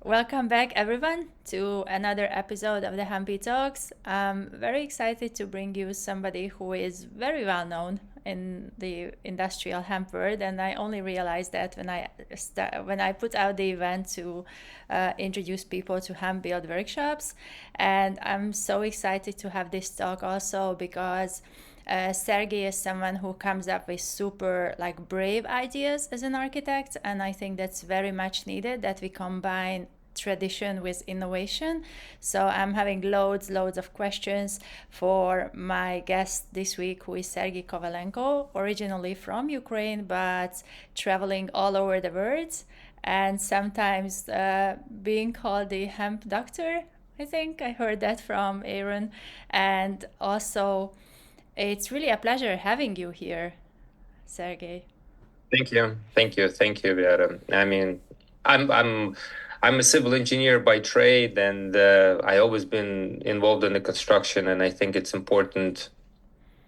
Welcome back, everyone, to another episode of the Hempy Talks. I'm very excited to bring you somebody who is very well known in the industrial hemp world, and I only realized that when I put out the event to introduce people to HempBuild workshops, and I'm so excited to have this talk also because Sergiy is someone who comes up with super brave ideas as an architect, and I think that's very much needed that we combine tradition with innovation. So I'm having loads of questions for my guest this week, who is Sergiy Kovalenkov, originally from Ukraine but traveling all over the world, and sometimes being called the hemp doctor. I think I heard that from Aaron. And also, it's really a pleasure having you here, Sergey. Thank you, Vera. I mean, I'm I'm I'm a civil engineer by trade, and I always been involved in the construction, and I think it's important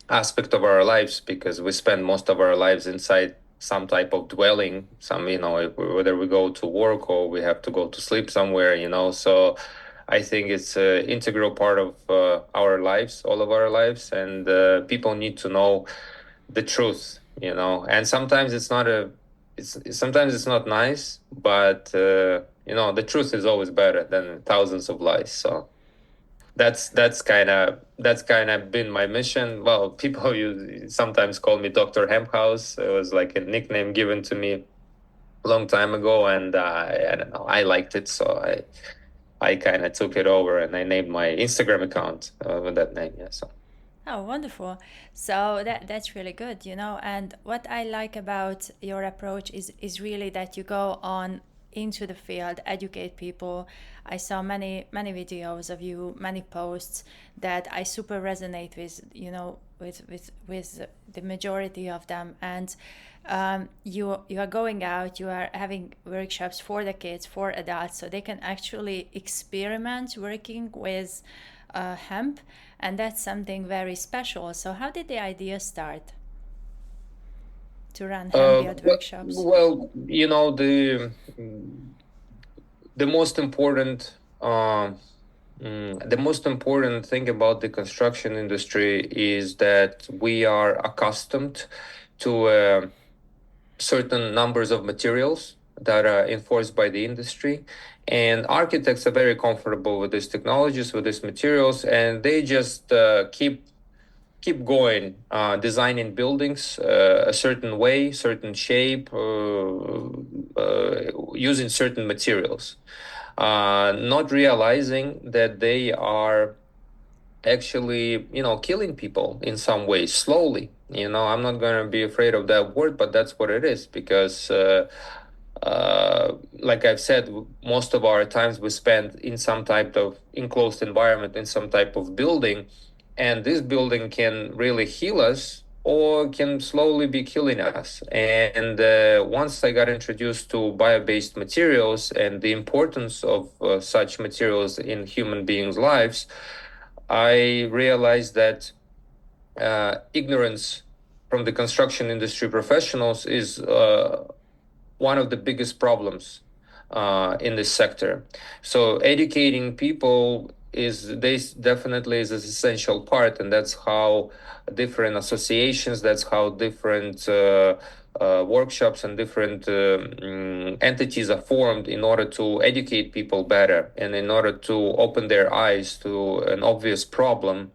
aspect of our lives because we spend most of our lives inside some type of dwelling. Whether we go to work or we have to go to sleep somewhere. So I think it's an integral part of our lives, all of our lives, and people need to know the truth. And sometimes sometimes it's not nice, but the truth is always better than thousands of lies. So that's kind of been my mission. Well, people sometimes call me Dr. Hemp House. It was like a nickname given to me a long time ago, and I don't know, I liked it, so I kind of took it over and I named my Instagram account with that name. Yeah, so. Oh, wonderful. So that's really good, And what I like about your approach is really that you go on into the field, educate people. I saw many videos of you, many posts that I super resonate with, with the majority of them. And you are going out, you are having workshops for the kids, for adults, so they can actually experiment working with hemp, and that's something very special. So how did the idea start to run HempBuild Well, workshops? well, the most important the most important thing about the construction industry is that we are accustomed to certain numbers of materials that are enforced by the industry, and architects are very comfortable with these technologies, with these materials, and they just keep going, designing buildings a certain way, certain shape, using certain materials, not realizing that they are actually, killing people in some ways slowly. I'm not going to be afraid of that word, but that's what it is because. Like I've said, most of our times we spend in some type of enclosed environment, in some type of building, and this building can really heal us or can slowly be killing us. And once I got introduced to bio-based materials and the importance of such materials in human beings' lives, I realized that ignorance from the construction industry professionals is one of the biggest problems in this sector. So educating people definitely is an essential part, and that's how different associations, that's how different workshops and different entities are formed in order to educate people better and in order to open their eyes to an obvious problem.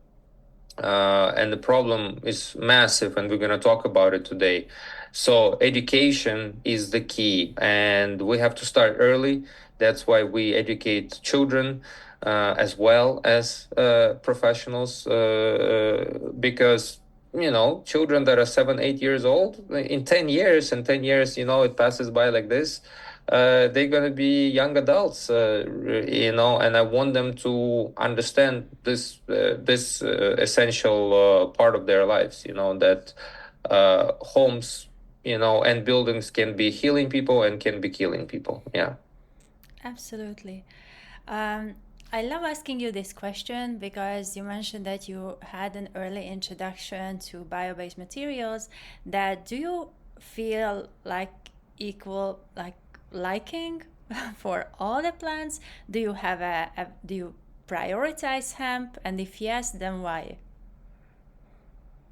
And the problem is massive, and we're going to talk about it today. So education is the key, and we have to start early. That's why we educate children as well as professionals, because children that are 7, 8 years old, in 10 years, it passes by like this. They're going to be young adults, and I want them to understand this essential part of their lives, that homes, and buildings can be healing people and can be killing people. Yeah. Absolutely. Um, I love asking you this question because you mentioned that you had an early introduction to bio-based materials. That do you feel like equal, like liking for all the plants? Do you have do you prioritize hemp? And if yes, then why?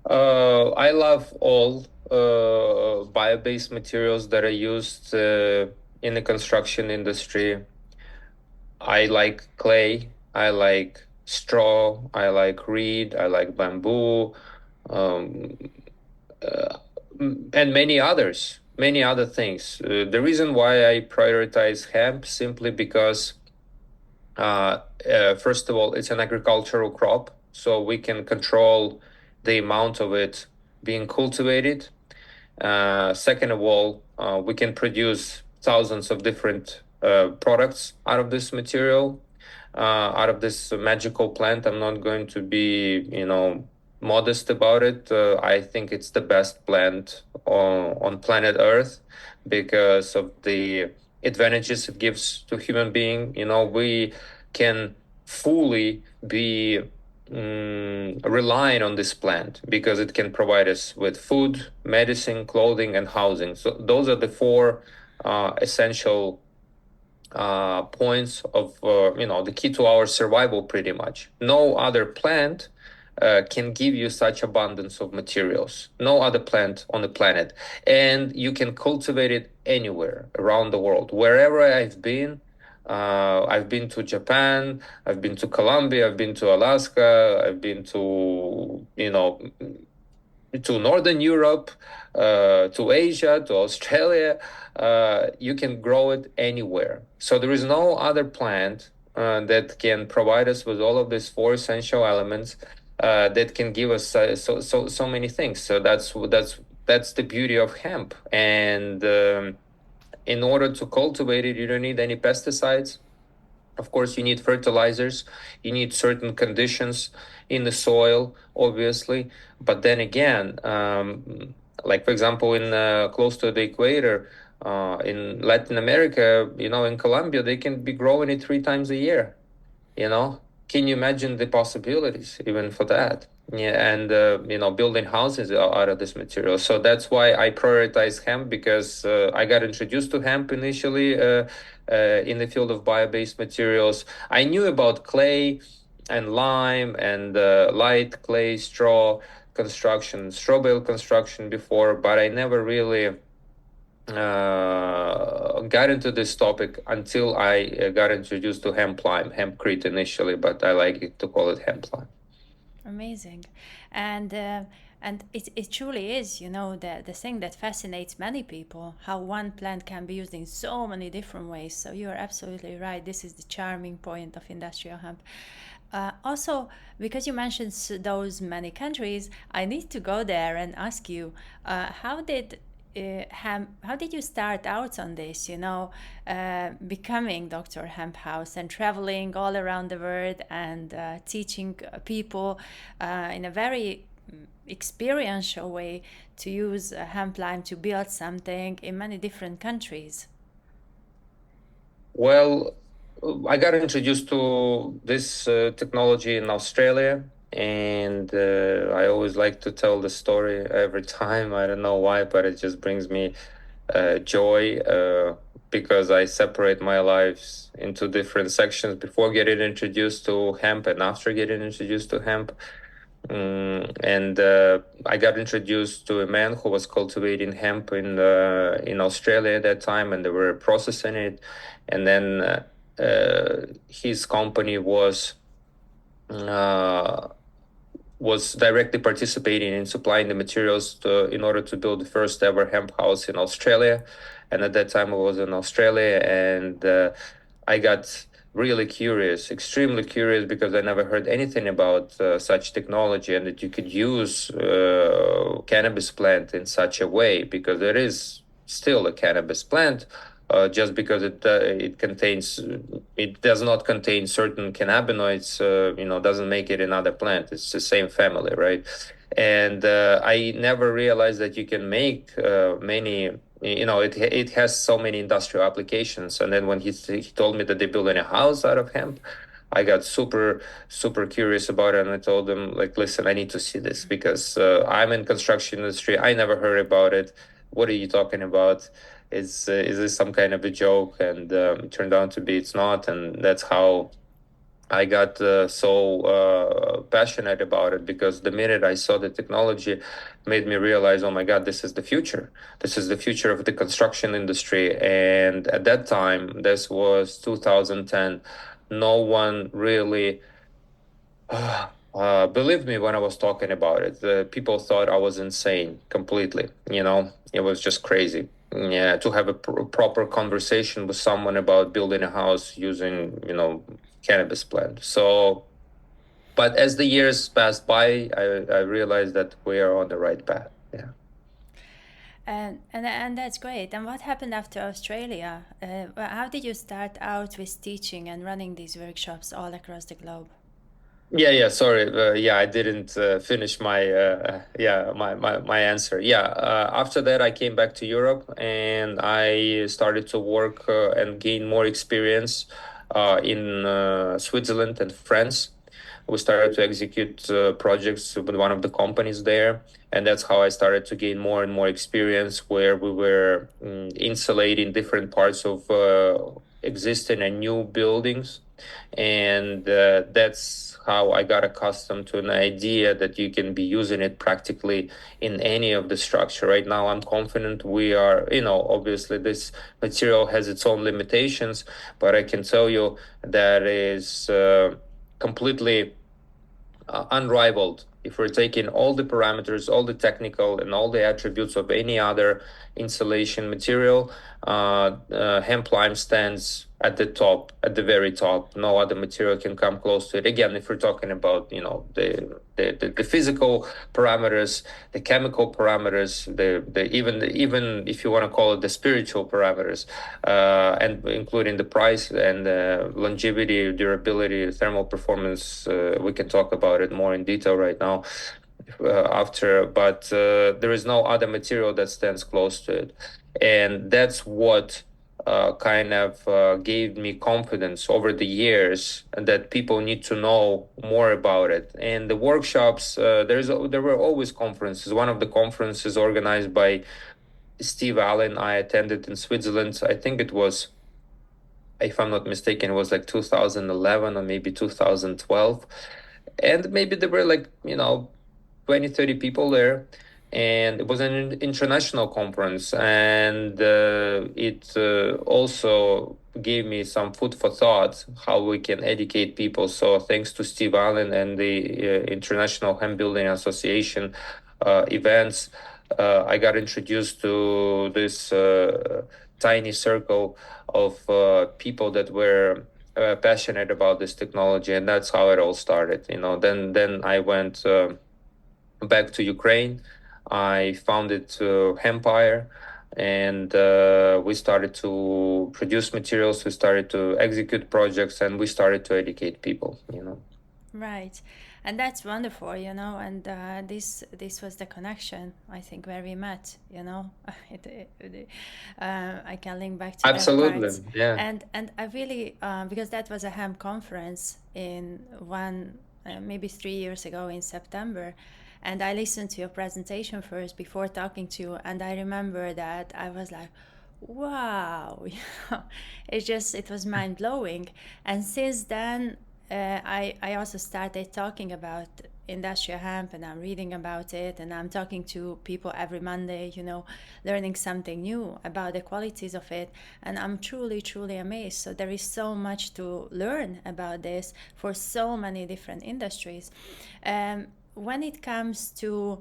I love all bio-based materials that are used in the construction industry. I like clay, I like straw, I like reed, I like bamboo, um, uh, and many other things. The reason why I prioritize hemp simply because, first of all, it's an agricultural crop, so we can control the amount of it being cultivated. Second of all, we can produce thousands of different products out of this material, out of this magical plant. I'm not going to be, modest about it. I think it's the best plant on planet Earth because of the advantages it gives to human being. We can fully be relying on this plant because it can provide us with food, medicine, clothing, and housing. So those are the four essential points of the key to our survival. Pretty much, no other plant can give you such abundance of materials. No other plant on the planet, and you can cultivate it anywhere around the world. Wherever I've been to Japan, I've been to Colombia, I've been to Alaska, I've been to Northern Europe, to Asia, to Australia. You can grow it anywhere. So there is no other plant that can provide us with all of these four essential elements that can give us so many things. So that's the beauty of hemp. And in order to cultivate it, you don't need any pesticides. Of course, you need fertilizers, you need certain conditions in the soil, obviously. But then again, like for example, in close to the equator, in Latin America, in Colombia, they can be growing it 3 times a year. you know can you imagine the possibilities even for that? Yeah, and building houses out of this material. So that's why I prioritize hemp, because I got introduced to hemp initially in the field of bio-based materials. I knew about clay and lime and light clay straw bale construction before, but I never really got into this topic until I got introduced to hemp lime, hempcrete initially, but I like it to call it hemp lime. Amazing. And it truly is, the thing that fascinates many people, how one plant can be used in so many different ways. So you are absolutely right. This is the charming point of industrial hemp. Also, because you mentioned those many countries, I need to go there and ask you, how did you start out on this, becoming Dr. Hemp House and traveling all around the world and teaching people in a very experiential way to use hemp lime to build something in many different countries? Well, I got introduced to this technology in Australia, and I always like to tell the story every time. I don't know why, but it just brings me joy because I separate my lives into different sections before getting introduced to hemp and after getting introduced to hemp. And I got introduced to a man who was cultivating hemp in Australia at that time, and they were processing it. And then his company uh, was directly participating in supplying the materials in order to build the first ever hemp house in Australia. And at that time, I was in Australia, and I got really curious, extremely curious, because I never heard anything about such technology and that you could use cannabis plant in such a way, because there is still a cannabis plant. Just because it does not contain certain cannabinoids, doesn't make it another plant. It's the same family, right? And I never realized that you can make many. It has so many industrial applications. And then when he told me that they're building a house out of hemp, I got super super curious about it, and I told him, like, listen, I need to see this because I'm in construction industry. I never heard about it. what are you talking about? Is this some kind of a joke? And it turned out to be it's not, and that's how I got so passionate about it, because the minute I saw the technology made me realize, oh my God, this is the future. This is the future of the construction industry. And at that time, this was 2010, no one really believed me when I was talking about it. The people thought I was insane completely. It was just crazy. Yeah, to have a proper conversation with someone about building a house using, cannabis plant. So, but as the years passed by, I realized that we are on the right path. Yeah. And that's great. And what happened after Australia? How did you start out with teaching and running these workshops all across the globe? Yeah. Sorry. Yeah, I didn't finish my answer. Yeah. After that, I came back to Europe and I started to work and gain more experience in Switzerland and France. We started to execute projects with one of the companies there, and that's how I started to gain more and more experience, where we were insulating different parts of existing and new buildings. And that's how I got accustomed to an idea that you can be using it practically in any of the structure. Right now, I'm confident we are, obviously this material has its own limitations, but I can tell you that is completely unrivaled. If we're taking all the parameters, all the technical and all the attributes of any other insulation material, hemp lime stands at the top, at the very top. No other material can come close to it. Again, if we're talking about, the physical parameters, the chemical parameters, even if you want to call it the spiritual parameters, and including the price and longevity, durability, thermal performance. We can talk about it more in detail right now but there is no other material that stands close to it. And that's what kind of gave me confidence over the years that people need to know more about it. And the workshops, there were always conferences. One of the conferences organized by Steve Allen, I attended in Switzerland. I think it was, if I'm not mistaken, it was like 2011 or maybe 2012. And maybe there were like, 20, 30 people there. And it was an international conference. And it also gave me some food for thought how we can educate people. So thanks to Steve Allen and the International Hemp Building Association events, I got introduced to this tiny circle of people that were passionate about this technology, and that's how it all started. Then I went back to Ukraine. I founded Hempire, and we started to produce materials. We started to execute projects, and we started to educate people. Right, and that's wonderful, and this was the connection, I think, where we met. I can link back to that part, Absolutely, yeah. and I really because that was a hemp conference in one maybe 3 years ago in September, and I listened to your presentation first before talking to you, and I remember that I was like, wow, it was mind blowing, and since then I also started talking about industrial hemp, and I'm reading about it, and I'm talking to people every Monday, learning something new about the qualities of it, and I'm truly, truly amazed. So there is so much to learn about this for so many different industries. When it comes to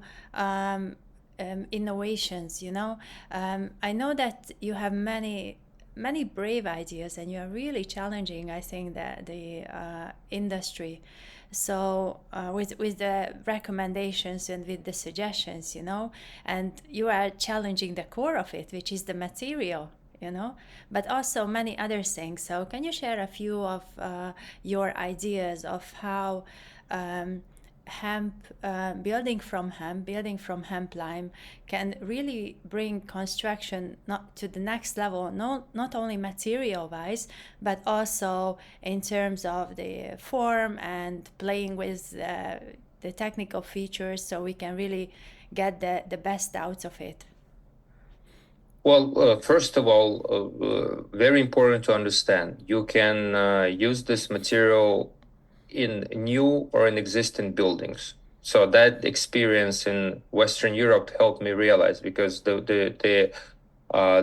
innovations, I know that you have many brave ideas, and you are really challenging, I think, that the industry. So with the recommendations and with the suggestions, and you are challenging the core of it, which is the material, but also many other things. So can you share a few of your ideas of how hemp, building from hemp lime, can really bring construction not to the next level, not only material wise, but also in terms of the form and playing with the technical features, so we can really get the best out of it. Well, first of all, very important to understand, you can use this material in new or in existing buildings. So that experience in Western Europe helped me realize, because the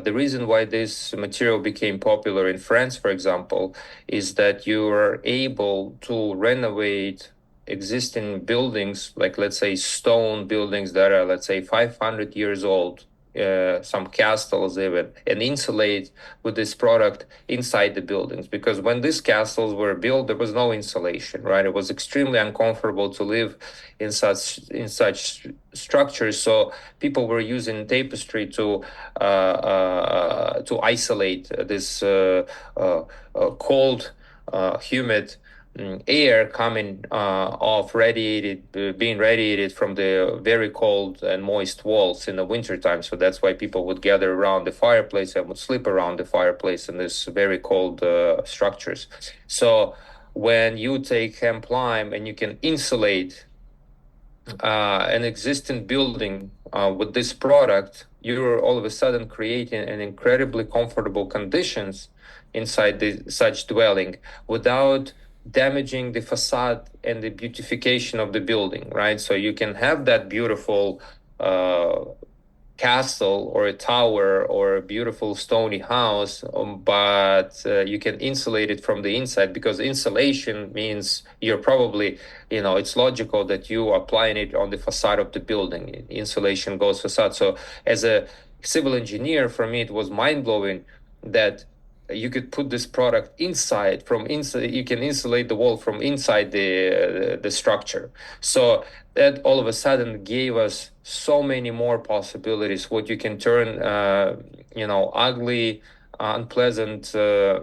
reason why this material became popular in France, for example, is that you are able to renovate existing buildings, like let's say stone buildings that are, let's say, 500 years old, some castles even, and insulate with this product inside the buildings. Because when these castles were built, there was no insulation, right? It was extremely uncomfortable to live in such structures. So people were using tapestry to isolate this cold, humid air coming off being radiated from the very cold and moist walls in the wintertime. So that's why people would gather around the fireplace and would sleep around the fireplace in this very cold structures. So when you take hemp lime and you can insulate an existing building with this product, you're all of a sudden creating an incredibly comfortable conditions inside such dwelling without damaging the facade and the beautification of the building, right? So you can have that beautiful castle or a tower or a beautiful stony house, but you can insulate it from the inside, because insulation means you're probably, it's logical that you are applying it on the facade of the building. Insulation goes facade. So as a civil engineer, for me, it was mind blowing that you could put this product inside. From inside, you can insulate the wall from inside the structure. So that all of a sudden gave us so many more possibilities. What you can turn, ugly, unpleasant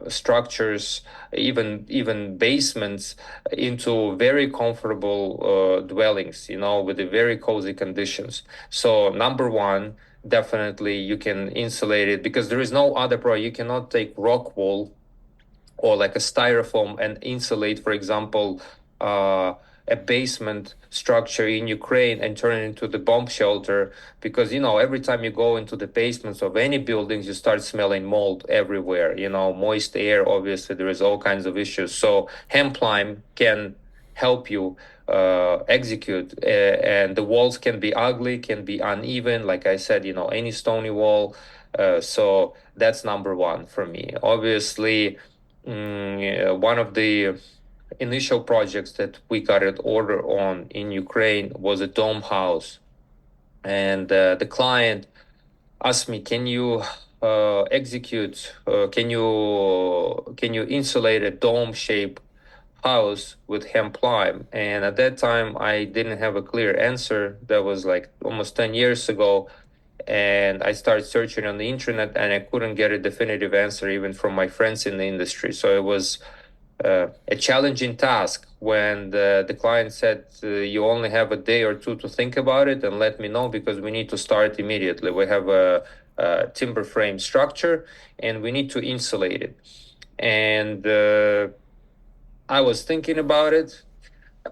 structures, even basements, into very comfortable dwellings, with the very cozy conditions. So number one, definitely you can insulate it, because there is no other product. You cannot take rock wool or like a styrofoam and insulate, for example, a basement structure in Ukraine and turn it into the bomb shelter, because every time you go into the basements of any buildings, you start smelling mold everywhere. Moist air. Obviously, there is all kinds of issues. So hemp lime can help you execute, and the walls can be ugly, can be uneven. Like I said, any stony wall. So that's number one for me. Obviously, yeah, one of the initial projects that we got an order on in Ukraine was a dome house, and the client asked me, "Can you execute? Can you insulate a dome-shaped house with hemp lime?" And at that time, I didn't have a clear answer. That was like almost 10 years ago. And I started searching on the internet, and I couldn't get a definitive answer even from my friends in the industry. So it was a challenging task when the client said, you only have a day or two to think about it and let me know, because we need to start immediately. We have a timber frame structure and we need to insulate it. And I was thinking about it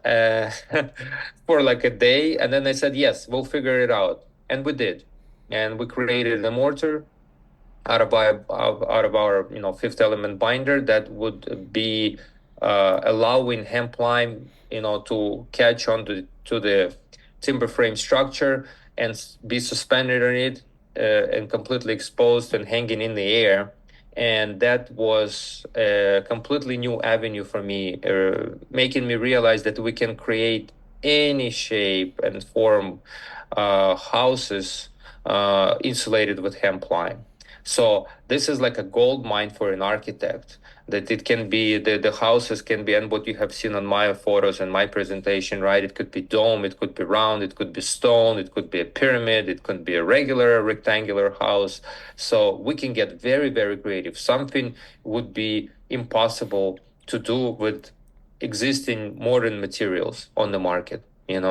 uh, for like a day, and then I said, yes, we'll figure it out. And we did. And we created a mortar out of our fifth element binder that would be allowing hemp lime to catch on to the timber frame structure and be suspended on it, and completely exposed and hanging in the air. And that was a completely new avenue for me, making me realize that we can create any shape and form houses insulated with hemp lime. So this is like a gold mine for an architect, that it can be the houses can be, and what you have seen on my photos and my presentation, right? It could be dome, it could be round, it could be stone, it could be a pyramid, it could be a regular rectangular house. So we can get very, very creative. Something would be impossible to do with existing modern materials on the market,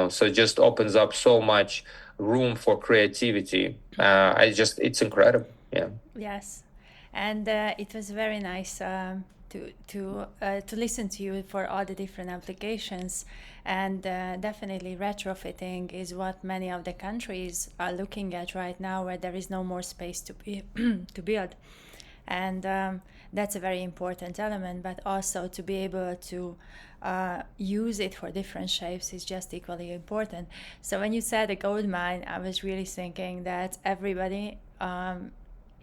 so it just opens up so much room for creativity. It's incredible. Yeah. Yes, and it was very nice to listen to you for all the different applications. And definitely retrofitting is what many of the countries are looking at right now, where there is no more space to be to build. And that's a very important element, but also to be able to use it for different shapes is just equally important. So when you said a gold mine, I was really thinking that everybody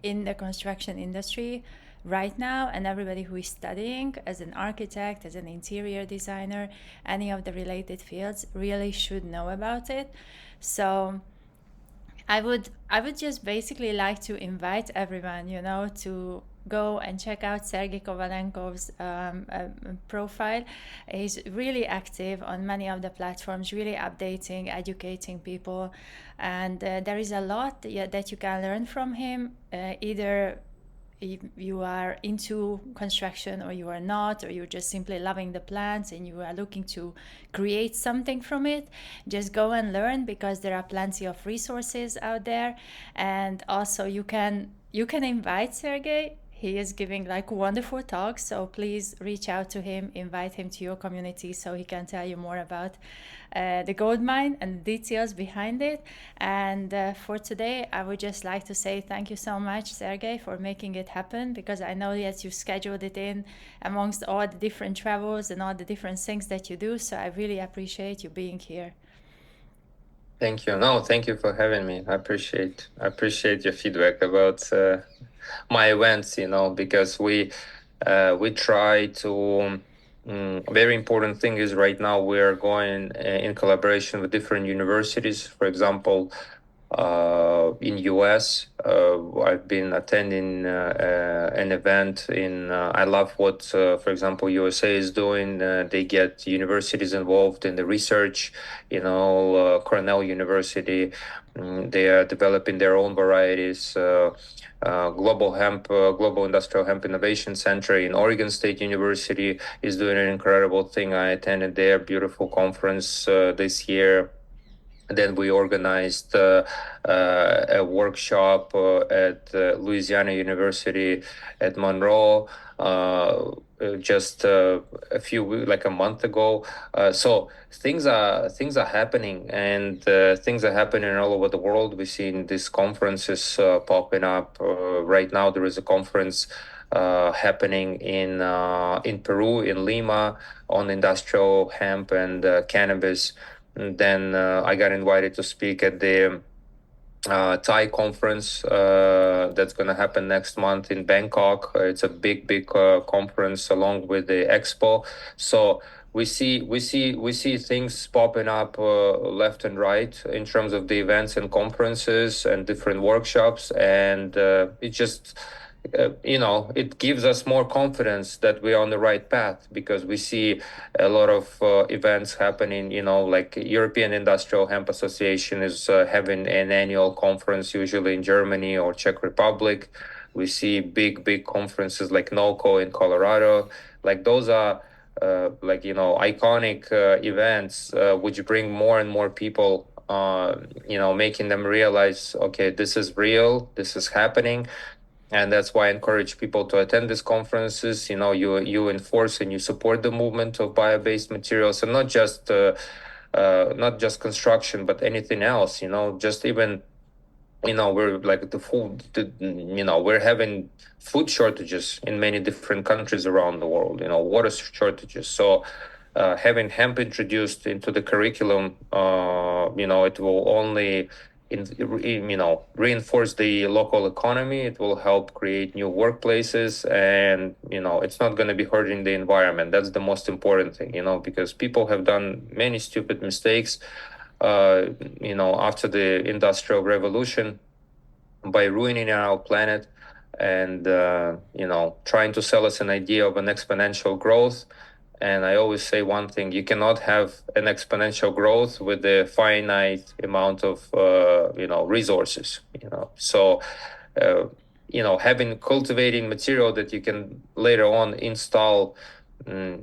in the construction industry right now, and everybody who is studying as an architect, as an interior designer, any of the related fields, really should know about it. So I would just basically like to invite everyone, to go and check out Sergiy Kovalenkov's profile. He's really active on many of the platforms, really updating, educating people, and there is a lot that you can learn from him. Either if you are into construction or you are not, or you're just simply loving the plants and you are looking to create something from it, just go and learn, because there are plenty of resources out there. And also you can invite Sergey. He is giving like wonderful talks, so please reach out to him, invite him to your community so he can tell you more about the gold mine and the details behind it. And for today, I would just like to say thank you so much, Sergey, for making it happen, because I know that you scheduled it in amongst all the different travels and all the different things that you do. So I really appreciate you being here. Thank you. No, thank you for having me. I appreciate your feedback about my events, because we try to. Very important thing is right now we are going in collaboration with different universities. For example, in US, I've been attending an event in. I love what, for example, USA is doing. They get universities involved in the research. Cornell University, they are developing their own varieties. Global Industrial Hemp Innovation Center in Oregon State University is doing an incredible thing. I attended their beautiful conference this year. Then we organized a workshop at Louisiana University at Monroe just like a month ago. So things are happening, and things are happening all over the world. We've seen these conferences popping up. Right now, there is a conference happening in Peru, in Lima, on industrial hemp and cannabis. And then I got invited to speak at the Thai conference that's going to happen next month in Bangkok. It's a big conference along with the expo. So we see things popping up left and right in terms of the events and conferences and different workshops, and it just it gives us more confidence that we're on the right path, because we see a lot of events happening. Like European Industrial Hemp Association is having an annual conference, usually in Germany or Czech Republic. We see big conferences like NOCO in Colorado. Like those are iconic events which bring more and more people, making them realize, okay, this is real, this is happening. And that's why I encourage people to attend these conferences. You enforce and you support the movement of bio-based materials, and not just construction, but anything else. Just even, we're like we're having food shortages in many different countries around the world. Water shortages. So having hemp introduced into the curriculum, it will only reinforce the local economy. It will help create new workplaces, and it's not going to be hurting the environment. That's the most important thing, because people have done many stupid mistakes after the Industrial Revolution, by ruining our planet and trying to sell us an idea of an exponential growth. And I always say one thing: you cannot have an exponential growth with a finite amount of resources. So cultivating material that you can later on install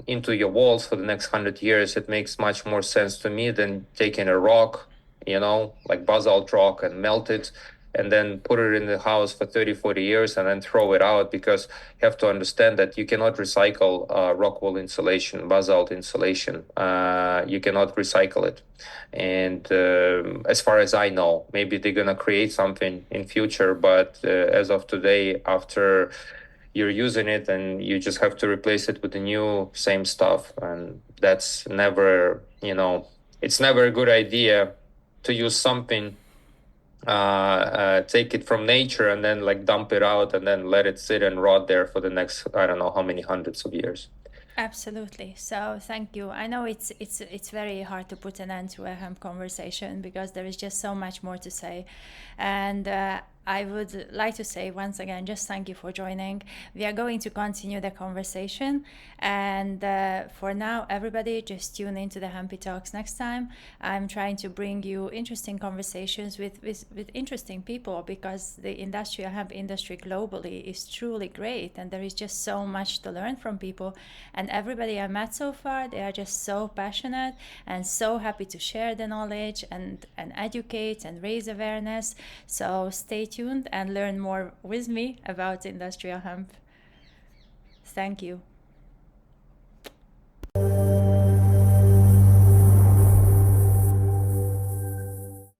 into your walls for the next 100 years, it makes much more sense to me than taking a rock, like basalt rock, and melt it and then put it in the house for 30-40 years and then throw it out, because you have to understand that you cannot recycle rock wool insulation, basalt insulation. You cannot recycle it. And as far as I know, maybe they're going to create something in future, but as of today, after you're using it, and you just have to replace it with the new same stuff, and that's never, it's never a good idea to use something, take it from nature and then like dump it out and then let it sit and rot there for the next, I don't know how many hundreds of years. Absolutely. So thank you. I know it's very hard to put an end to a hemp conversation because there is just so much more to say, and I would like to say once again, just thank you for joining. We are going to continue the conversation, and for now, everybody just tune into the Hempy Talks next time. I'm trying to bring you interesting conversations with interesting people, because the industrial hemp industry globally is truly great, and there is just so much to learn from people. And everybody I met so far, they are just so passionate and so happy to share the knowledge and educate and raise awareness. So stay tuned and learn more with me about industrial hemp. Thank you.